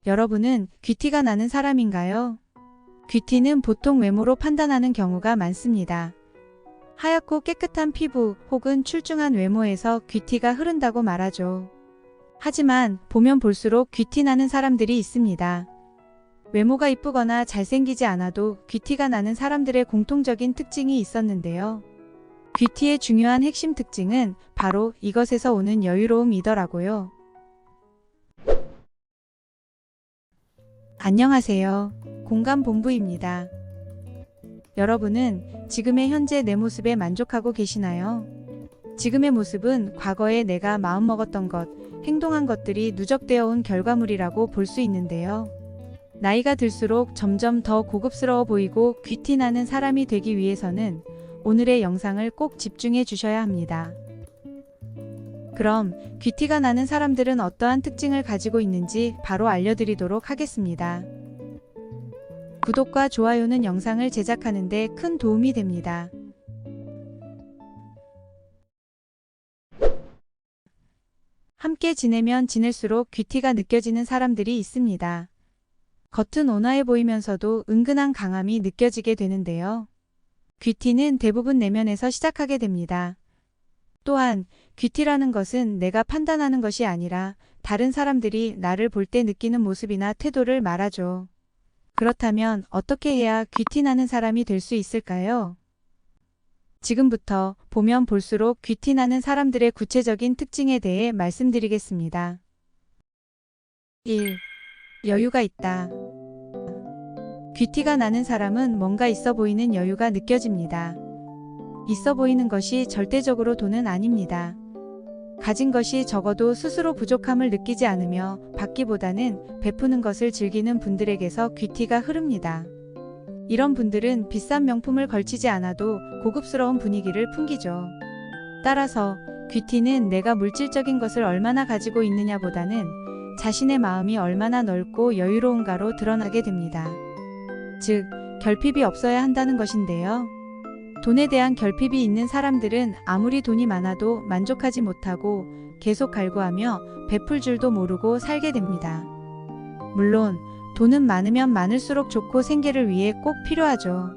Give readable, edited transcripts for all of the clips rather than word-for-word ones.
여러분은 귀티가 나는 사람인가요? 귀티는 보통 외모로 판단하는 경우가 많습니다. 하얗고 깨끗한 피부 혹은 출중한 외모에서 귀티가 흐른다고 말하죠. 하지만 보면 볼수록 귀티 나는 사람들이 있습니다. 외모가 이쁘거나 잘생기지 않아도 귀티가 나는 사람들의 공통적인 특징이 있었는데요. 귀티의 중요한 핵심 특징은 바로 이것에서 오는 여유로움이더라고요. 안녕하세요. 공감본부입니다. 여러분은 지금의 현재 내 모습에 만족하고 계시나요? 지금의 모습은 과거에 내가 마음먹었던 것, 행동한 것들이 누적되어 온 결과물이라고 볼 수 있는데요. 나이가 들수록 점점 더 고급스러워 보이고 귀티 나는 사람이 되기 위해서는 오늘의 영상을 꼭 집중해 주셔야 합니다. 그럼 귀티가 나는 사람들은 어떠한 특징을 가지고 있는지 바로 알려드리도록 하겠습니다. 구독과 좋아요는 영상을 제작하는 데 큰 도움이 됩니다. 함께 지내면 지낼수록 귀티가 느껴지는 사람들이 있습니다. 겉은 온화해 보이면서도 은근한 강함이 느껴지게 되는데요. 귀티는 대부분 내면에서 시작하게 됩니다. 또한 귀티라는 것은 내가 판단하는 것이 아니라 다른 사람들이 나를 볼 때 느끼는 모습이나 태도를 말하죠. 그렇다면 어떻게 해야 귀티 나는 사람이 될 수 있을까요? 지금부터 보면 볼수록 귀티 나는 사람들의 구체적인 특징에 대해 말씀드리겠습니다. 1. 여유가 있다. 귀티가 나는 사람은 뭔가 있어 보이는 여유가 느껴집니다. 있어 보이는 것이 절대적으로 돈은 아닙니다. 가진 것이 적어도 스스로 부족함을 느끼지 않으며 받기보다는 베푸는 것을 즐기는 분들에게서 귀티가 흐릅니다. 이런 분들은 비싼 명품을 걸치지 않아도 고급스러운 분위기를 풍기죠. 따라서 귀티는 내가 물질적인 것을 얼마나 가지고 있느냐보다는 자신의 마음이 얼마나 넓고 여유로운가로 드러나게 됩니다. 즉, 결핍이 없어야 한다는 것인데요. 돈에 대한 결핍이 있는 사람들은 아무리 돈이 많아도 만족하지 못하고 계속 갈구하며 베풀 줄도 모르고 살게 됩니다. 물론 돈은 많으면 많을수록 좋고 생계를 위해 꼭 필요하죠.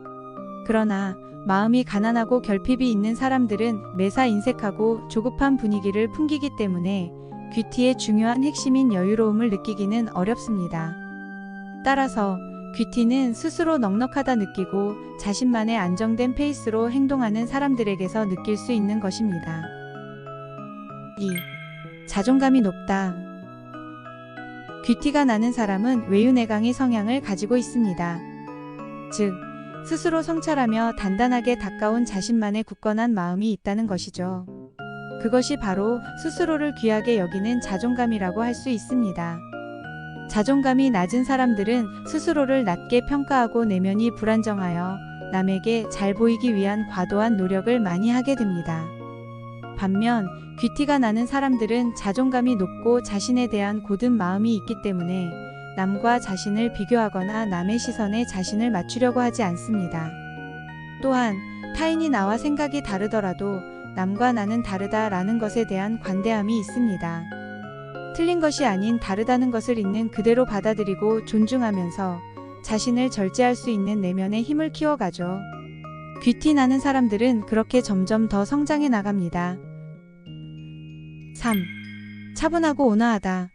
그러나 마음이 가난하고 결핍이 있는 사람들은 매사 인색하고 조급한 분위기를 풍기기 때문에 귀티의 중요한 핵심인 여유로움을 느끼기는 어렵습니다. 따라서 귀티는 스스로 넉넉하다 느끼고 자신만의 안정된 페이스로 행동하는 사람들에게서 느낄 수 있는 것입니다. 2. 자존감이 높다. 귀티가 나는 사람은 외유내강의 성향을 가지고 있습니다. 즉, 스스로 성찰하며 단단하게 닦아온 자신만의 굳건한 마음이 있다는 것이죠. 그것이 바로 스스로를 귀하게 여기는 자존감이라고 할 수 있습니다. 자존감이 낮은 사람들은 스스로를 낮게 평가하고 내면이 불안정하여 남에게 잘 보이기 위한 과도한 노력을 많이 하게 됩니다. 반면 귀티가 나는 사람들은 자존감이 높고 자신에 대한 고든 마음이 있기 때문에 남과 자신을 비교하거나 남의 시선에 자신을 맞추려고 하지 않습니다. 또한 타인이 나와 생각이 다르더라도 남과 나는 다르다라는 것에 대한 관대함이 있습니다. 틀린 것이 아닌 다르다는 것을 있는 그대로 받아들이고 존중하면서 자신을 절제할 수 있는 내면의 힘을 키워가죠. 귀티 나는 사람들은 그렇게 점점 더 성장해 나갑니다. 3. 차분하고 온화하다.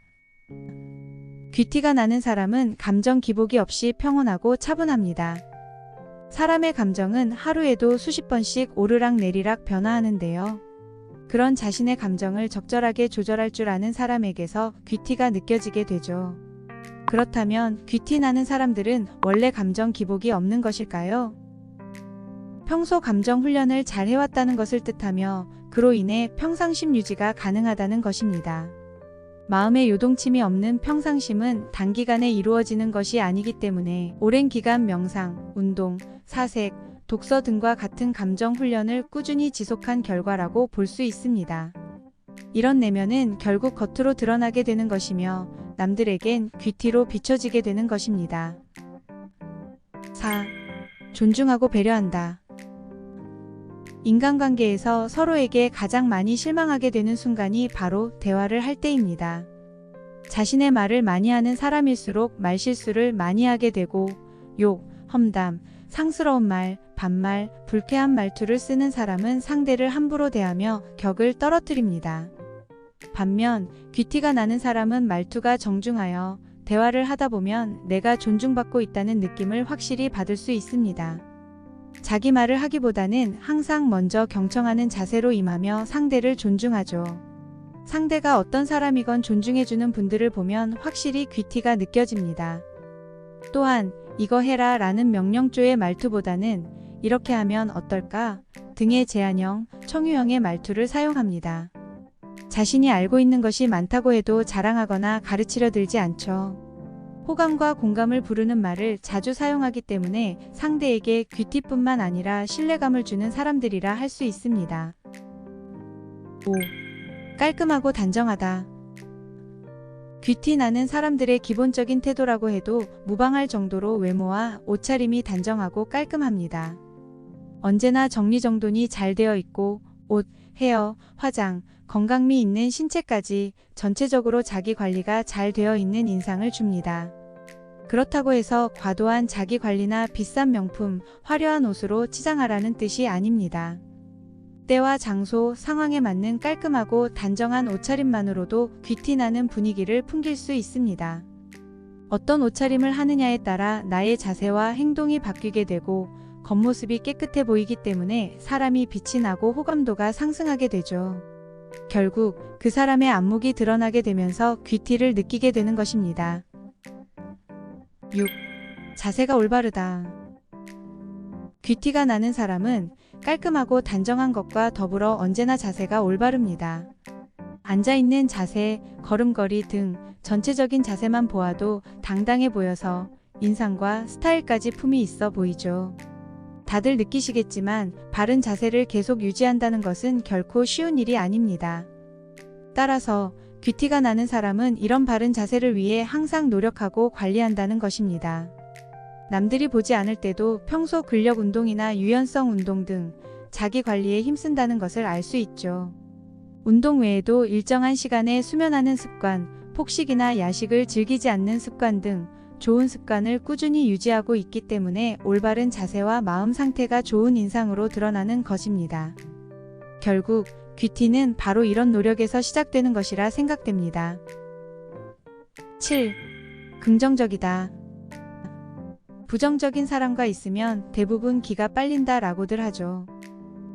귀티가 나는 사람은 감정 기복이 없이 평온하고 차분합니다. 사람의 감정은 하루에도 수십 번씩 오르락내리락 변화하는데요. 그런 자신의 감정을 적절하게 조절할 줄 아는 사람에게서 귀티가 느껴지게 되죠. 그렇다면 귀티 나는 사람들은 원래 감정 기복이 없는 것일까요? 평소 감정 훈련을 잘 해왔다는 것을 뜻하며 그로 인해 평상심 유지가 가능하다는 것입니다. 마음의 요동침이 없는 평상심은 단기간에 이루어지는 것이 아니기 때문에 오랜 기간 명상, 운동, 사색, 독서 등과 같은 감정 훈련을 꾸준히 지속한 결과라고 볼 수 있습니다. 이런 내면은 결국 겉으로 드러나게 되는 것이며 남들에겐 귀티로 비춰지게 되는 것입니다. 4. 존중하고 배려한다. 인간관계에서 서로에게 가장 많이 실망하게 되는 순간이 바로 대화를 할 때입니다. 자신의 말을 많이 하는 사람일수록 말실수를 많이 하게 되고 욕, 험담, 상스러운 말, 반말, 불쾌한 말투를 쓰는 사람은 상대를 함부로 대하며 격을 떨어뜨립니다. 반면 귀티가 나는 사람은 말투가 정중하여 대화를 하다 보면 내가 존중받고 있다는 느낌을 확실히 받을 수 있습니다. 자기 말을 하기보다는 항상 먼저 경청하는 자세로 임하며 상대를 존중하죠. 상대가 어떤 사람이건 존중해주는 분들을 보면 확실히 귀티가 느껴집니다. 또한 이거 해라 라는 명령조의 말투보다는 이렇게 하면 어떨까 등의 제안형, 청유형의 말투를 사용합니다. 자신이 알고 있는 것이 많다고 해도 자랑하거나 가르치려 들지 않죠. 호감과 공감을 부르는 말을 자주 사용하기 때문에 상대에게 귀티뿐만 아니라 신뢰감을 주는 사람들이라 할 수 있습니다. 5. 깔끔하고 단정하다. 귀티 나는 사람들의 기본적인 태도라고 해도 무방할 정도로 외모와 옷차림이 단정하고 깔끔합니다. 언제나 정리정돈이 잘 되어 있고 옷, 헤어, 화장, 건강미 있는 신체까지 전체적으로 자기 관리가 잘 되어 있는 인상을 줍니다. 그렇다고 해서 과도한 자기 관리나 비싼 명품, 화려한 옷으로 치장하라는 뜻이 아닙니다. 때와 장소, 상황에 맞는 깔끔하고 단정한 옷차림만으로도 귀티 나는 분위기를 풍길 수 있습니다. 어떤 옷차림을 하느냐에 따라 나의 자세와 행동이 바뀌게 되고 겉모습이 깨끗해 보이기 때문에 사람이 빛이 나고 호감도가 상승하게 되죠. 결국 그 사람의 안목이 드러나게 되면서 귀티를 느끼게 되는 것입니다. 6. 자세가 올바르다. 귀티가 나는 사람은 깔끔하고 단정한 것과 더불어 언제나 자세가 올바릅니다. 앉아있는 자세, 걸음걸이 등 전체적인 자세만 보아도 당당해 보여서 인상과 스타일까지 품이 있어 보이죠. 다들 느끼시겠지만 바른 자세를 계속 유지한다는 것은 결코 쉬운 일이 아닙니다. 따라서 귀티가 나는 사람은 이런 바른 자세를 위해 항상 노력하고 관리한다는 것입니다. 남들이 보지 않을 때도 평소 근력 운동이나 유연성 운동 등 자기 관리에 힘쓴다는 것을 알 수 있죠. 운동 외에도 일정한 시간에 수면하는 습관, 폭식이나 야식을 즐기지 않는 습관 등 좋은 습관을 꾸준히 유지하고 있기 때문에 올바른 자세와 마음 상태가 좋은 인상으로 드러나는 것입니다. 결국 귀티는 바로 이런 노력에서 시작되는 것이라 생각됩니다. 7. 긍정적이다. 부정적인 사람과 있으면 대부분 기가 빨린다 라고들 하죠.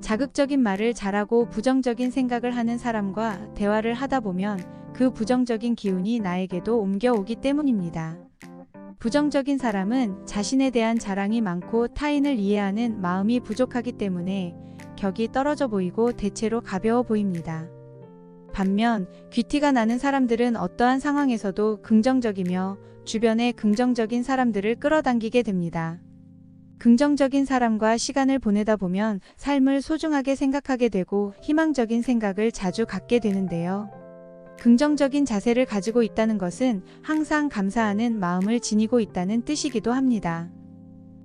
자극적인 말을 잘하고 부정적인 생각을 하는 사람과 대화를 하다 보면 그 부정적인 기운이 나에게도 옮겨오기 때문입니다. 부정적인 사람은 자신에 대한 자랑이 많고 타인을 이해하는 마음이 부족하기 때문에 격이 떨어져 보이고 대체로 가벼워 보입니다. 반면 귀티가 나는 사람들은 어떠한 상황에서도 긍정적이며 주변에 긍정적인 사람들을 끌어당기게 됩니다. 긍정적인 사람과 시간을 보내다 보면 삶을 소중하게 생각하게 되고 희망적인 생각을 자주 갖게 되는데요. 긍정적인 자세를 가지고 있다는 것은 항상 감사하는 마음을 지니고 있다는 뜻이기도 합니다.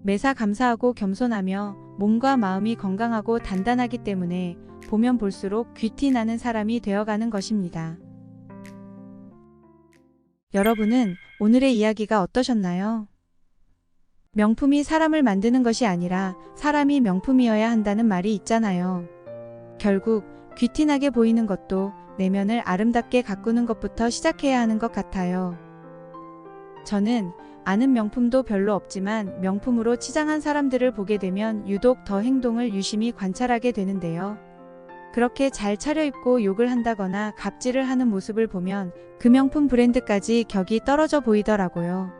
매사 감사하고 겸손하며 몸과 마음이 건강하고 단단하기 때문에 보면 볼수록 귀티 나는 사람이 되어가는 것입니다. 여러분은 오늘의 이야기가 어떠셨나요? 명품이 사람을 만드는 것이 아니라 사람이 명품이어야 한다는 말이 있잖아요. 결국 귀티나게 보이는 것도 내면을 아름답게 가꾸는 것부터 시작해야 하는 것 같아요. 저는 아는 명품도 별로 없지만 명품으로 치장한 사람들을 보게 되면 유독 더 행동을 유심히 관찰하게 되는데요. 그렇게 잘 차려입고 욕을 한다거나 갑질을 하는 모습을 보면 그 명품 브랜드까지 격이 떨어져 보이더라고요.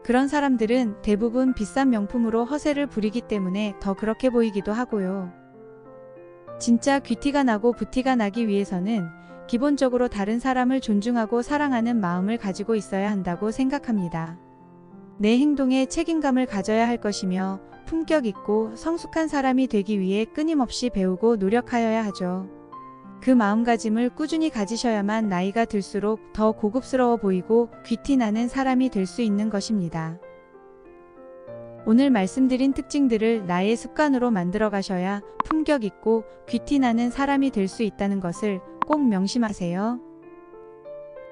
그런 사람들은 대부분 비싼 명품으로 허세를 부리기 때문에 더 그렇게 보이기도 하고요. 진짜 귀티가 나고 부티가 나기 위해서는 기본적으로 다른 사람을 존중하고 사랑하는 마음을 가지고 있어야 한다고 생각합니다. 내 행동에 책임감을 가져야 할 것이며 품격 있고 성숙한 사람이 되기 위해 끊임없이 배우고 노력하여야 하죠. 그 마음가짐을 꾸준히 가지셔야만 나이가 들수록 더 고급스러워 보이고 귀티 나는 사람이 될 수 있는 것입니다. 오늘 말씀드린 특징들을 나의 습관으로 만들어 가셔야 품격 있고 귀티 나는 사람이 될 수 있다는 것을 꼭 명심하세요.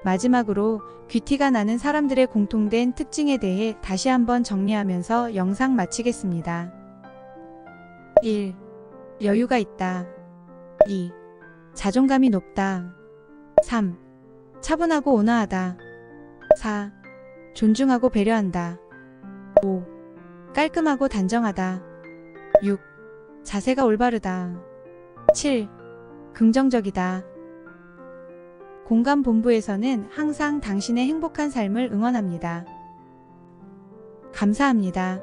마지막으로 귀티가 나는 사람들의 공통된 특징에 대해 다시 한번 정리하면서 영상 마치겠습니다. 1. 여유가 있다. 2. 자존감이 높다. 3. 차분하고 온화하다. 4. 존중하고 배려한다. 5. 깔끔하고 단정하다. 6. 자세가 올바르다. 7. 긍정적이다. 공감본부에서는 항상 당신의 행복한 삶을 응원합니다. 감사합니다.